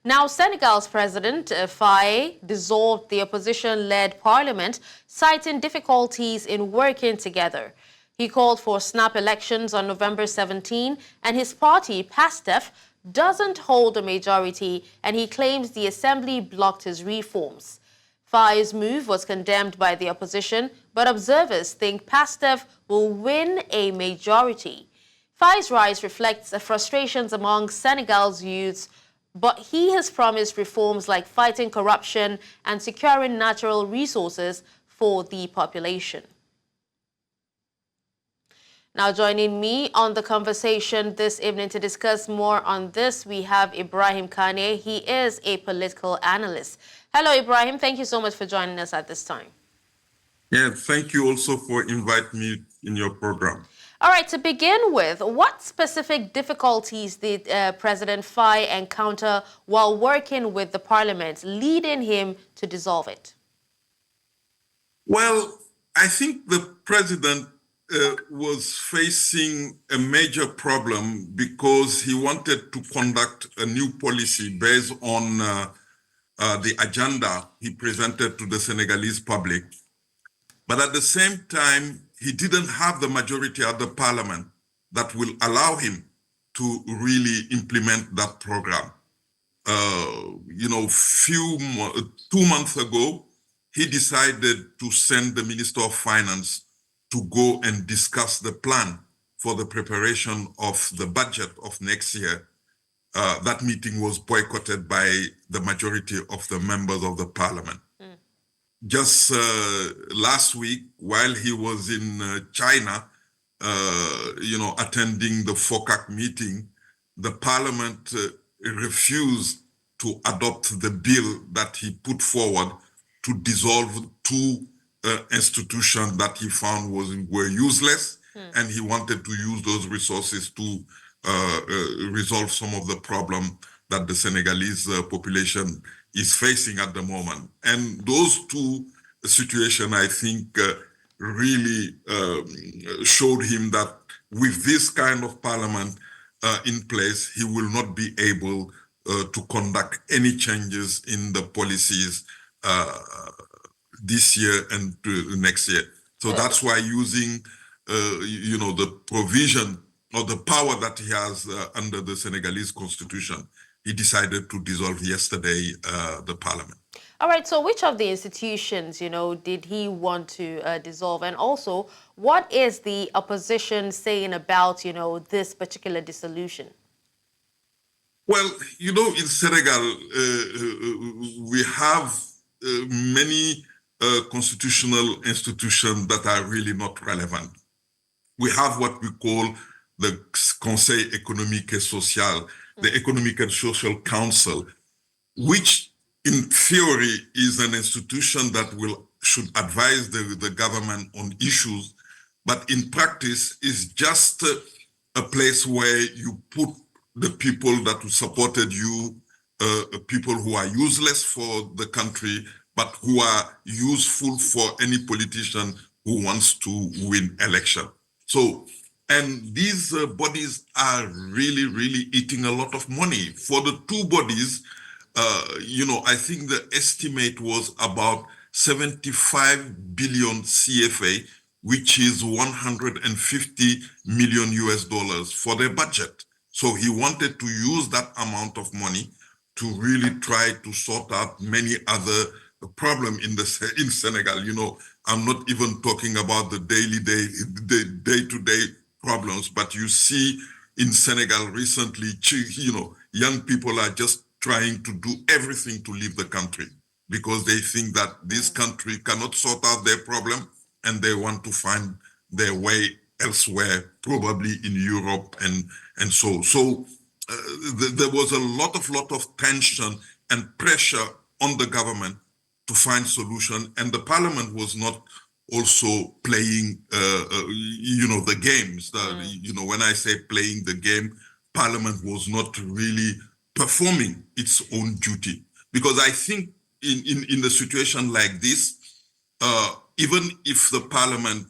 Now, Senegal's president, Faye, dissolved the opposition-led parliament, citing difficulties in working together. He called for snap elections on November 17, and his party, PASTEF, doesn't hold a majority, and he claims the assembly blocked his reforms. Faye's move was condemned by the opposition, but observers think PASTEF will win a majority. Faye's rise reflects the frustrations among Senegal's youths, but he has promised reforms like fighting corruption and securing natural resources for the population. Now joining me on the conversation this evening to discuss more on this, we have Ibrahima Kane. He is a political analyst. Hello, Ibrahim. Thank you so much for joining us at this time. Yeah, thank you also for inviting me in your program. All right, to begin with, what specific difficulties did President Faye encounter while working with the parliament, leading him to dissolve it? Well, I think the president was facing a major problem because he wanted to conduct a new policy based on the agenda he presented to the Senegalese public. But at the same time, he didn't have the majority at the parliament that will allow him to really implement that program. 2 months ago, he decided to send the Minister of Finance to go and discuss the plan for the preparation of the budget of next year. That meeting was boycotted by the majority of the members of the parliament. Just last week, while he was in China, attending the FOCAC meeting, the parliament refused to adopt the bill that he put forward to dissolve two institutions that he found were useless, and he wanted to use those resources to resolve some of the problem that the Senegalese population is facing at the moment. And those two situations, I think, really showed him that with this kind of parliament in place, he will not be able to conduct any changes in the policies this year and next year. So that's why using, the provision or the power that he has under the Senegalese constitution, he decided to dissolve yesterday the parliament. All right, so which of the institutions, did he want to dissolve? And also, what is the opposition saying about, this particular dissolution? Well, in Senegal, we have many constitutional institutions that are really not relevant. We have what we call the Conseil économique et social, the Economic and Social Council, which in theory is an institution that should advise the government on issues, but in practice is just a place where you put the people that supported you, people who are useless for the country, but who are useful for any politician who wants to win election. So, and these bodies are really, really eating a lot of money. For the two bodies, I think the estimate was about 75 billion CFA, which is 150 million US dollars for their budget. So he wanted to use that amount of money to really try to sort out many other problems in Senegal. I'm not even talking about the day-to-day problems, but you see in Senegal recently, young people are just trying to do everything to leave the country because they think that this country cannot sort out their problem and they want to find their way elsewhere, probably in Europe and so. So there was a lot of tension and pressure on the government to find solution, and the parliament was not also playing, the games. When I say playing the game, parliament was not really performing its own duty. Because I think in a situation like this, even if the parliament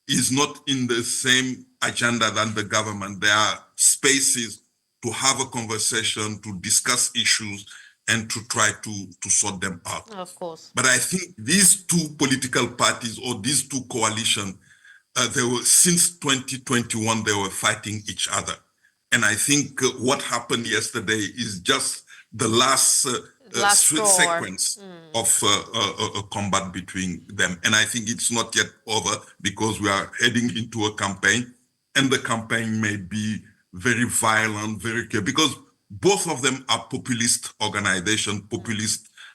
is not in the same agenda than the government, there are spaces to have a conversation, to discuss issues, and to try to sort them out. Of course. But I think these two political parties or these two coalitions, they were, since 2021, they were fighting each other. And I think what happened yesterday is just the last sequence of a combat between them. And I think it's not yet over because we are heading into a campaign, and the campaign may be very violent, very clear, because both of them are populist organizations,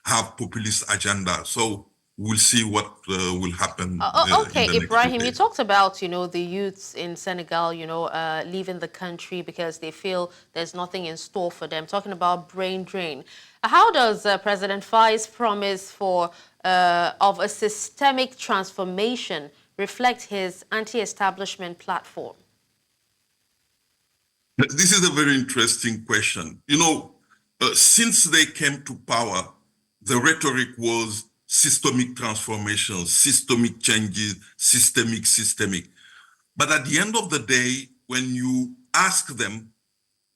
have populist agenda. So we'll see what will happen. Okay, Ibrahim, you talked about, the youths in Senegal, leaving the country because they feel there's nothing in store for them, talking about brain drain. How does President Fayes' promise of a systemic transformation reflect his anti-establishment platform? This is a very interesting question. Since they came to power, the rhetoric was systemic transformation, systemic changes, systemic. But at the end of the day, when you ask them,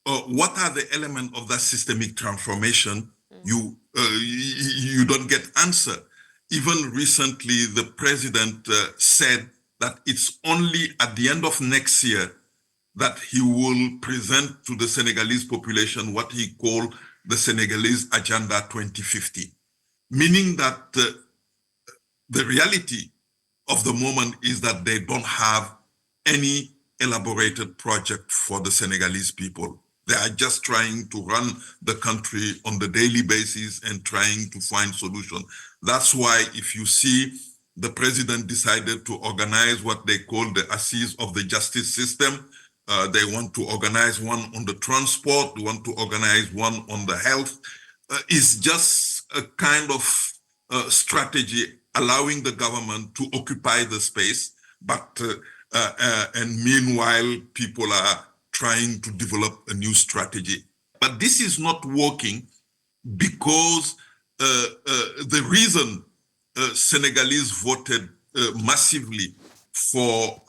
what are the elements of that systemic transformation, you don't get answer. Even recently, the president said that it's only at the end of next year that he will present to the Senegalese population what he called the Senegalese Agenda 2050, meaning that the reality of the moment is that they don't have any elaborated project for the Senegalese people. They are just trying to run the country on the daily basis and trying to find solutions. That's why if you see the president decided to organize what they call the Assize of the Justice System. They want to organize one on the transport, they want to organize one on the health. It's just a kind of strategy allowing the government to occupy the space, but and meanwhile, people are trying to develop a new strategy. But this is not working because the reason Senegalese voted massively for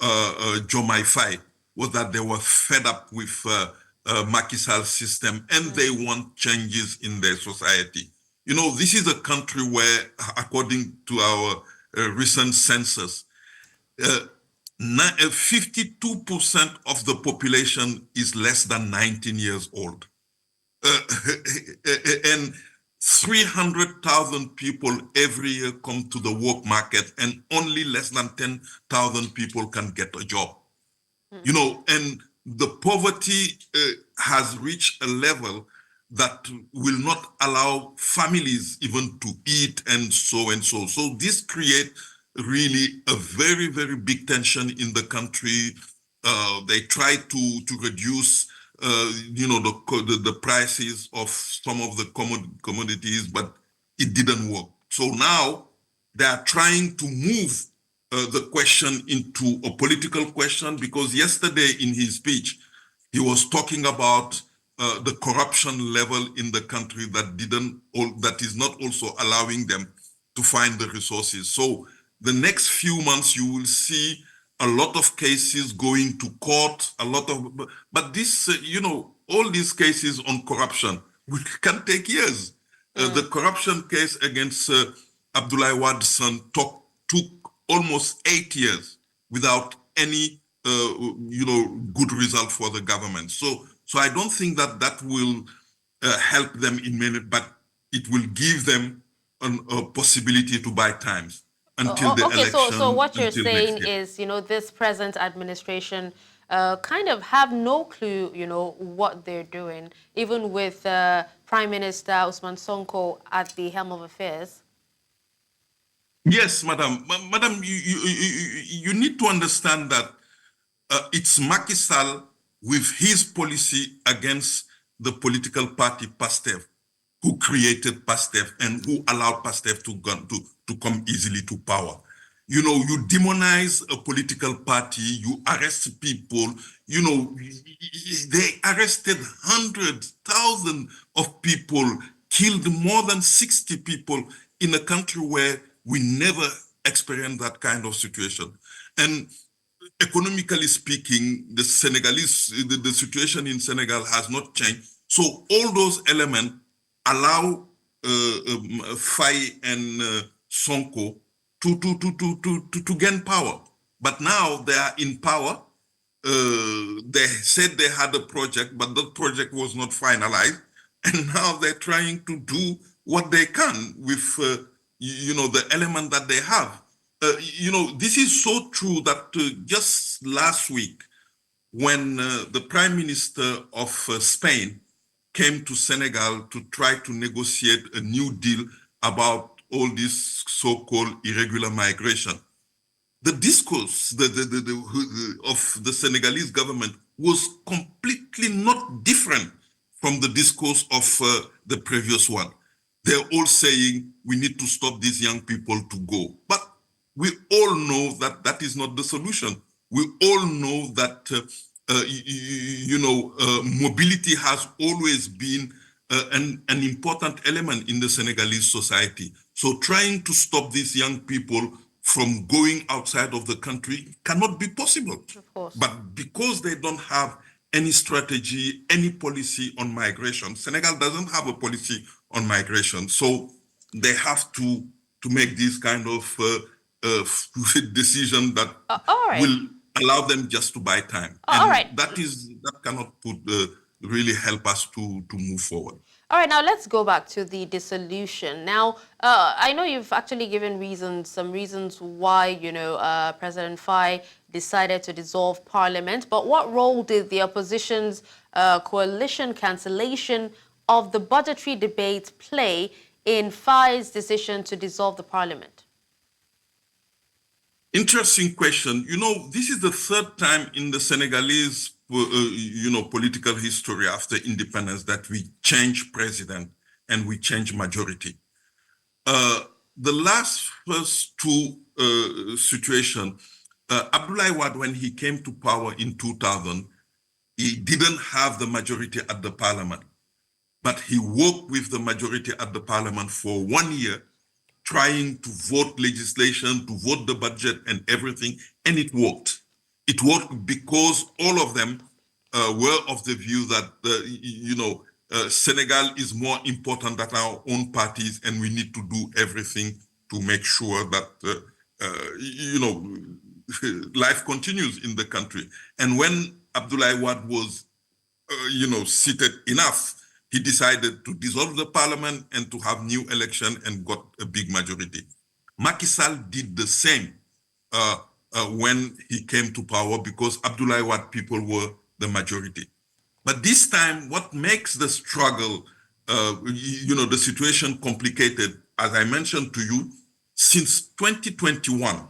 Diomaye Faye was that they were fed up with Macky Sall's system and they want changes in their society. This is a country where, according to our recent census, 52% of the population is less than 19 years old. And 300,000 people every year come to the work market and only less than 10,000 people can get a job. And the poverty has reached a level that will not allow families even to eat and so and so. So this creates really a very, very big tension in the country. They try to reduce, the prices of some of the commodities, but it didn't work. So now they are trying to move the question into a political question, because yesterday in his speech, he was talking about the corruption level in the country that is not also allowing them to find the resources. So the next few months, you will see a lot of cases going to court, but this, all these cases on corruption can take years. The corruption case against Abdoulaye Wade's son took almost 8 years without any, good result for the government. So I don't think that will help them in many, but it will give them a possibility to buy times until the election. So what you're saying is, this present administration kind of have no clue, what they're doing, even with Prime Minister Ousmane Sonko at the helm of affairs. Yes, madam. Madam, you need to understand that it's Macky Sall with his policy against the political party PASTEF who created PASTEF and who allowed PASTEF to come easily to power. You demonize a political party, you arrest people, they arrested hundreds, thousands of people, killed more than 60 people in a country where we never experienced that kind of situation. And economically speaking, the situation in Senegal has not changed. So all those elements allow Faye and Sonko to gain power. But now they are in power. They said they had a project, but the project was not finalized. And now they're trying to do what they can with, the element that they have. This is so true that just last week, when the Prime Minister of Spain came to Senegal to try to negotiate a new deal about all this so-called irregular migration, the discourse of the Senegalese government was completely not different from the discourse of the previous one. They're all saying we need to stop these young people to go. But we all know that that is not the solution. We all know that mobility has always been an important element in the Senegalese society. So trying to stop these young people from going outside of the country cannot be possible. Of course. But because they don't have any strategy, any policy on migration, Senegal doesn't have a policy on migration. So they have to make this kind of decision that will allow them just to buy time. All right. That cannot really help us to move forward. All right, now let's go back to the dissolution. Now, I know you've actually given some reasons why, President Faye decided to dissolve parliament, but what role did the opposition's coalition cancellation of the budgetary debate play in Faye's decision to dissolve the parliament? Interesting question. This is the third time in the Senegalese political history after independence that we change president and we change majority. The first two situation, Abdoulaye Wade, when he came to power in 2000, he didn't have the majority at the parliament, but he worked with the majority at the parliament for 1 year, trying to vote legislation, to vote the budget and everything, and it worked. It worked because all of them were of the view that, Senegal is more important than our own parties, and we need to do everything to make sure that, life continues in the country. And when Abdoulaye Wade was, seated enough, he decided to dissolve the parliament and to have new election and got a big majority. Macky Sall did the same when he came to power because Abdoulaye Wade people were the majority. But this time, what makes the struggle, the situation complicated, as I mentioned to you, since 2021,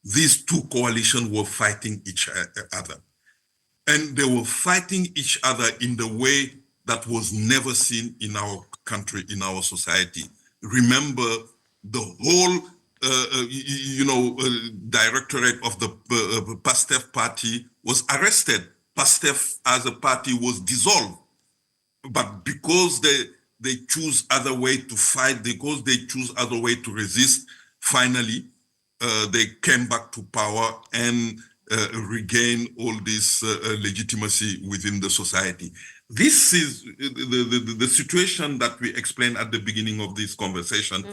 these two coalitions were fighting each other. And they were fighting each other in the way that was never seen in our country, in our society. Remember, the whole, directorate of the PASTEF party was arrested. PASTEF as a party was dissolved. But because they choose other way to fight, because they choose other way to resist, finally, they came back to power and regain all this legitimacy within the society. This is the situation that we explained at the beginning of this conversation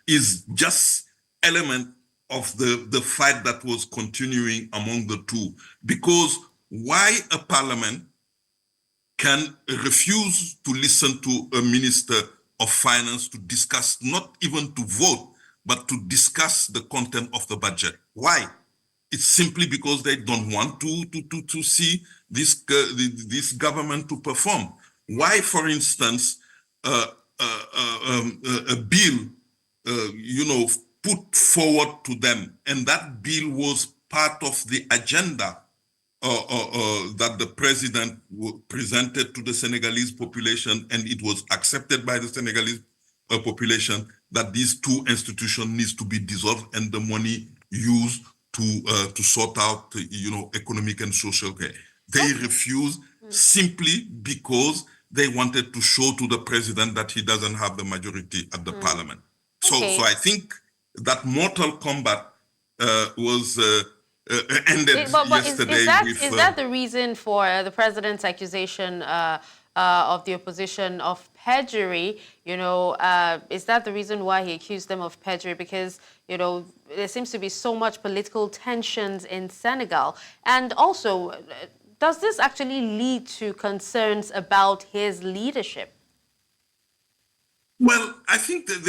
is just element of the fight that was continuing among the two. Because why a parliament can refuse to listen to a minister of finance to discuss, not even to vote, but to discuss the content of the budget? Why? It's simply because they don't want to see this government to perform. Why, for instance, a bill, put forward to them, and that bill was part of the agenda that the president presented to the Senegalese population, and it was accepted by the Senegalese population that these two institutions needs to be dissolved and the money used to sort out, economic and social care. They refused simply because they wanted to show to the president that he doesn't have the majority at the parliament. So I think that mortal combat was ended yesterday with... Is that the reason for the president's accusation of the opposition of perjury? You know, is that the reason why he accused them of perjury? Because, you know, there seems to be so much political tensions in Senegal. And also, does this actually lead to concerns about his leadership? Well, I think that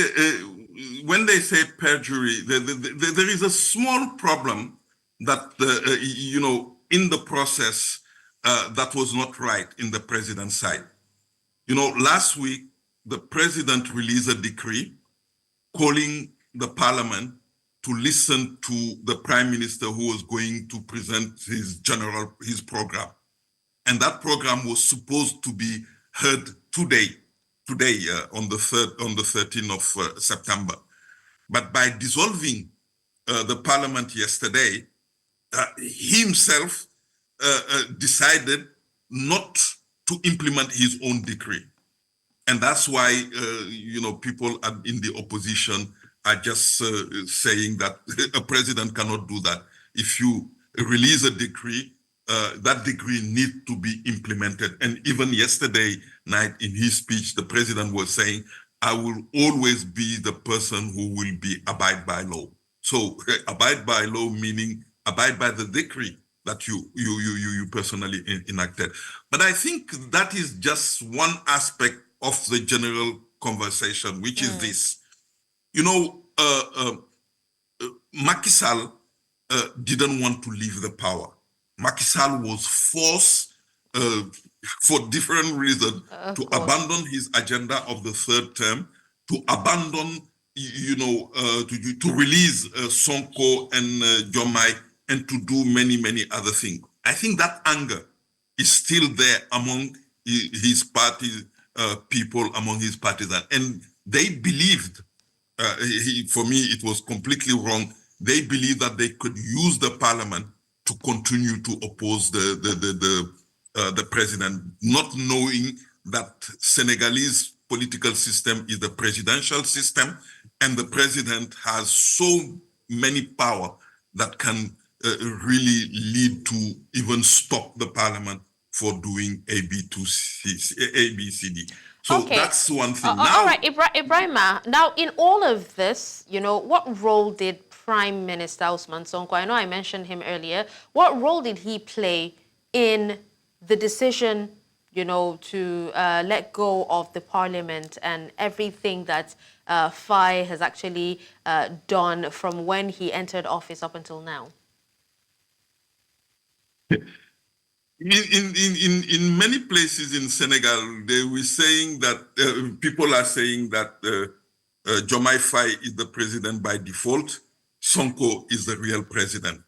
when they say perjury, there is a small problem that, you know, in the process that was not right in the president's side. You know, last week, the president released a decree calling the parliament to listen to the prime minister who was going to present his program. And that program was supposed to be heard today on the 13th of September. But by dissolving the parliament yesterday, he himself decided not to implement his own decree. And that's why, you know, people in the opposition are just saying that a president cannot do that. If you release a decree, that decree needs to be implemented. And even yesterday night in his speech, the president was saying, I will always be the person who will be abide by law. So abide by law meaning abide by the decree that you personally enacted. But I think that is just one aspect of the general conversation, which is this. You know, Macky Sall didn't want to leave the power. Macky Sall was forced for different reasons to abandon his agenda of the third term, to abandon, you know, to release Sonko and Diomaye, and to do many other things. I think that anger is still there among his party people, among his partisans, and they believed, for me, it was completely wrong. They believed that they could use the parliament to continue to oppose the president, not knowing that Senegalese political system is the presidential system, and the president has so many power that can really lead to even stop the parliament for doing A, B, C, D. So that's one thing. All right, Ibrahima, now in all of this, you know, what role did Prime Minister Ousmane Sonko, I know I mentioned him earlier, what role did he play in the decision, you know, to let go of the parliament and everything that Faye has actually done from when he entered office up until now? In many places in Senegal, they were saying that people are saying that Diomaye Faye is the president by default. Sonko is the real president.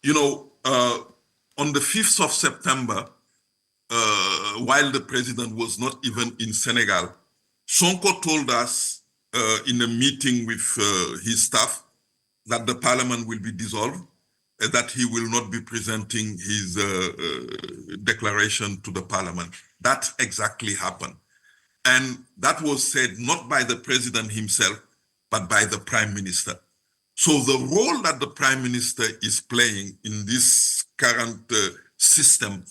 You know, on the 5th of September, while the president was not even in Senegal, Sonko told us in a meeting with his staff that the parliament will be dissolved, that he will not be presenting his declaration to the parliament. That exactly happened. And that was said not by the president himself, but by the prime minister. So the role that the prime minister is playing in this current system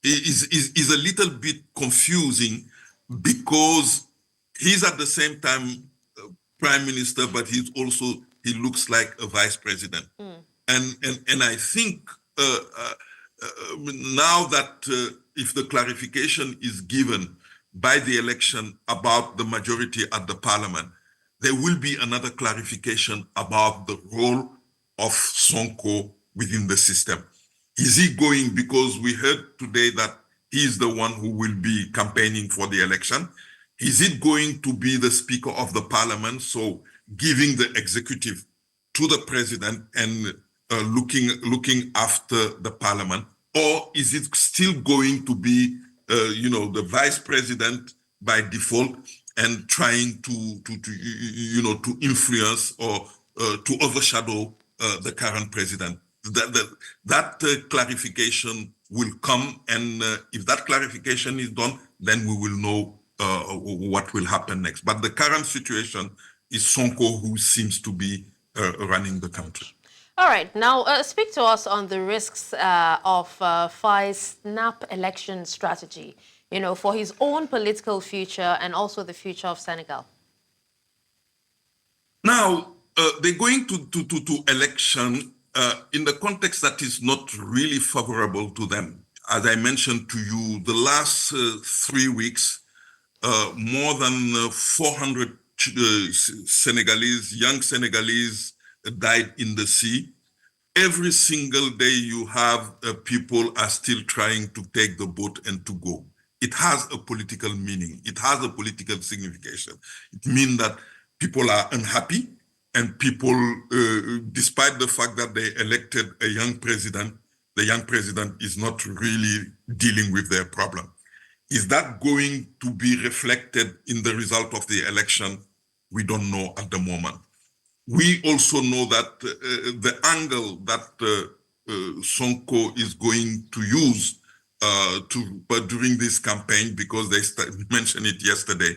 is a little bit confusing, because he's at the same time prime minister, but he looks like a vice president. And I think now that if the clarification is given by the election about the majority at the parliament, there will be another clarification about the role of Sonko within the system. Is he going, because we heard today that he is the one who will be campaigning for the election. Is it going to be the Speaker of the Parliament, so giving the executive to the president and looking after the Parliament, or is it still going to be, you know, the Vice President by default and trying to influence or to overshadow the current president? That clarification will come, and if that clarification is done, then we will know what will happen next. But the current situation is Sonko who seems to be running the country. All right, now speak to us on the risks of Faye's snap election strategy, for his own political future and also the future of Senegal. Now, they're going to election in the context that is not really favorable to them. As I mentioned to you, the last 3 weeks, more than 400 Senegalese, young Senegalese died in the sea. Every single day you have people are still trying to take the boat and to go. It has a political meaning. It has a political signification. It means that people are unhappy and people, despite the fact that they elected a young president, the young president is not really dealing with their problem. Is that going to be reflected in the result of the election? We don't know at the moment. We also know that the angle that Sonko is going to use but during this campaign, because they mentioned it yesterday,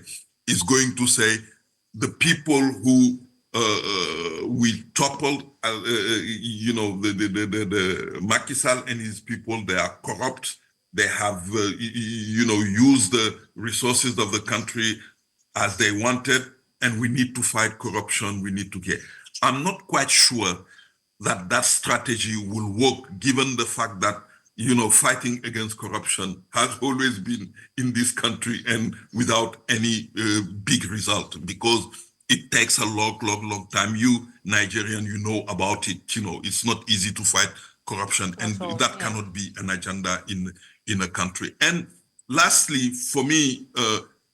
is going to say the people who we toppled, the Macky Sall and his people, they are corrupt. They have, used the resources of the country as they wanted, and we need to fight corruption. We need to get. I'm not quite sure that that strategy will work, given the fact that, fighting against corruption has always been in this country and without any big result, because it takes a long time. You, Nigerian, you know about it. It's not easy to fight corruption, and that cannot be an agenda in a country. And lastly, for me,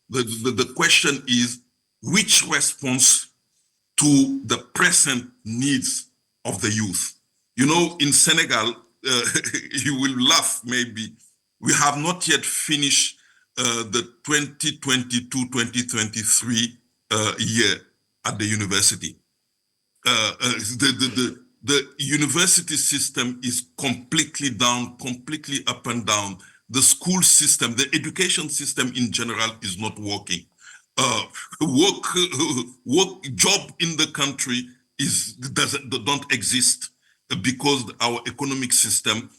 the question is, which response to the present needs of the youth? In Senegal, you will laugh maybe, we have not yet finished the 2022-2023 year at the university. The university system is completely down, completely up and down. The school system, the education system in general is not working. Job in the country don't exist because our economic system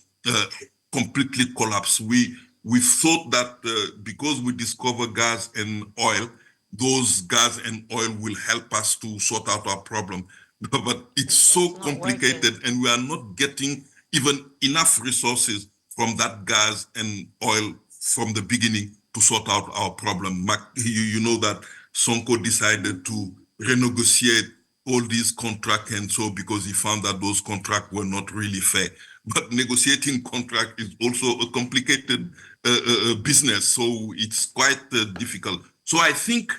completely collapsed. We thought that because we discover gas and oil, those gas and oil will help us to sort out our problem. But it's so complicated, and we are not getting even enough resources from that gas and oil from the beginning to sort out our problem. You know that Sonko decided to renegotiate all these contracts, and so because he found that those contracts were not really fair. But negotiating contract is also a complicated business, so it's quite difficult. So I think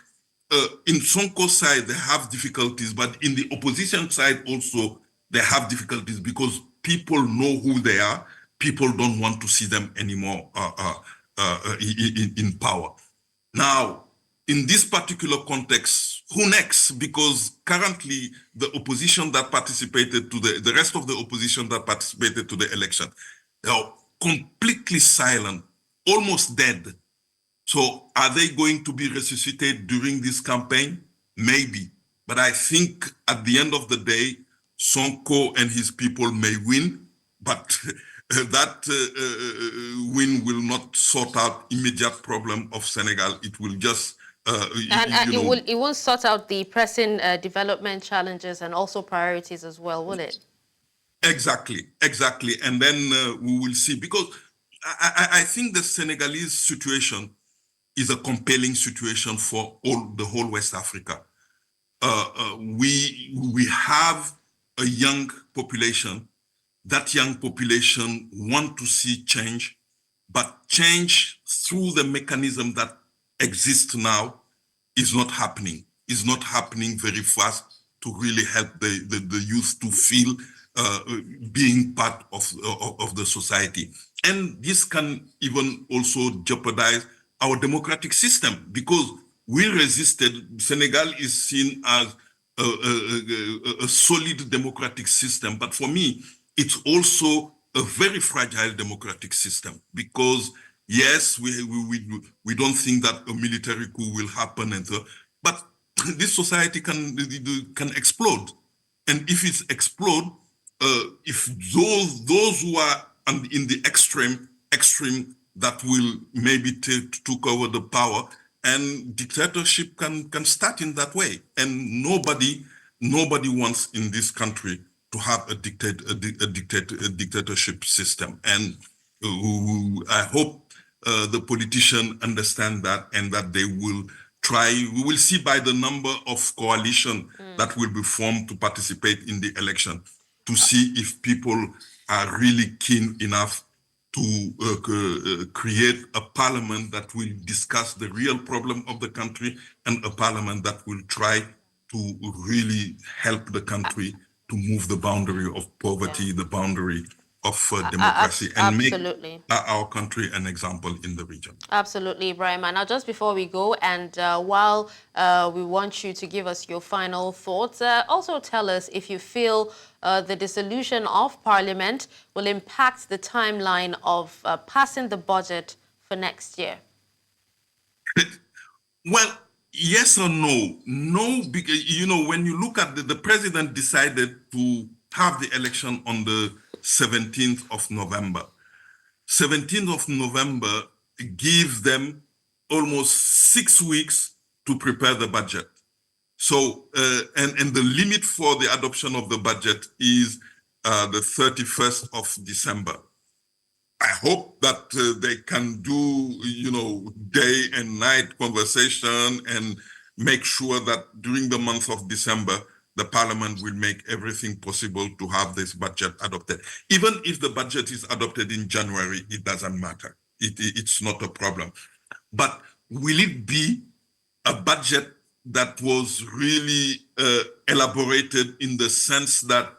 in Sonko's side, they have difficulties, but in the opposition side also, they have difficulties because people know who they are. People don't want to see them anymore in power. Now, in this particular context, who next? Because currently the opposition that participated to the rest of the opposition that participated to the election, they are completely silent, almost dead. So are they going to be resuscitated during this campaign? Maybe. But I think at the end of the day, Sonko and his people may win, but that win will not sort out immediate problem of Senegal. It will just it won't sort out the pressing development challenges and also priorities as well, will it? Exactly. And then we will see, because I think the Senegalese situation is a compelling situation for the whole West Africa. We have a young population. That young population want to see change, but change through the mechanism that exists now is not happening. It's not happening very fast to really help the youth to feel being part of the society. And this can even also jeopardize our democratic system, because we resisted. Senegal is seen as a solid democratic system, but for me, it's also a very fragile democratic system, because yes, we don't think that a military coup will happen, and so, but this society can explode, and if it explodes, if those who are in the extreme that will maybe took over the power, and dictatorship can start in that way. And nobody wants in this country to have a dictatorship system. And I hope the politicians understand that, and that they will try. We will see by the number of coalition that will be formed to participate in the election, to see if people are really keen enough to create a parliament that will discuss the real problem of the country, and a parliament that will try to really help the country to move the boundary of poverty, the boundary of democracy, and make our country an example in the region. Absolutely, Ibrahima. Now, just before we go, and while we want you to give us your final thoughts, also tell us if you feel the dissolution of Parliament will impact the timeline of passing the budget for next year. Well, yes or no? No, because, you know, when you look at the president decided to have the election on the 17th of November. 17th of November gives them almost 6 weeks to prepare the budget. So, and the limit for the adoption of the budget is the 31st of December. I hope that they can do, you know, day and night conversation and make sure that during the month of December, the parliament will make everything possible to have this budget adopted. Even if the budget is adopted in January, it doesn't matter. It's not a problem. But will it be a budget that was really elaborated in the sense that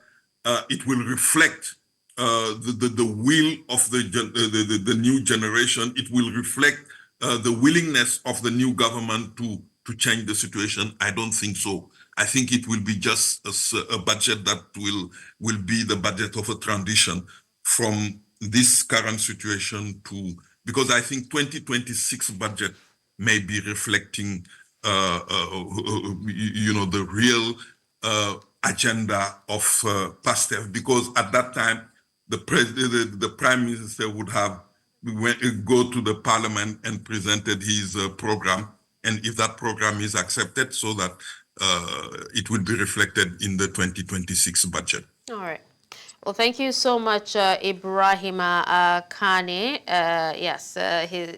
it will reflect the will of the new generation? It will reflect the willingness of the new government to change the situation? I don't think so. I think it will be just a budget that will be the budget of a transition from this current situation to, because I think 2026 budget may be reflecting you know, the real agenda of PASTEF, because at that time the prime minister would have go to the parliament and presented his program, and if that program is accepted, so that it will be reflected in the 2026 budget. All right. Well, thank you so much, Ibrahima Kane. Yes,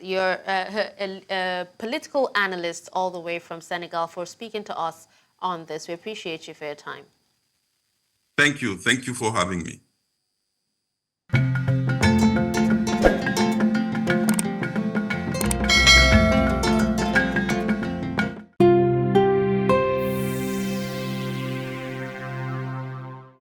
you're a political analyst all the way from Senegal, for speaking to us on this. We appreciate you for your time. Thank you. Thank you for having me.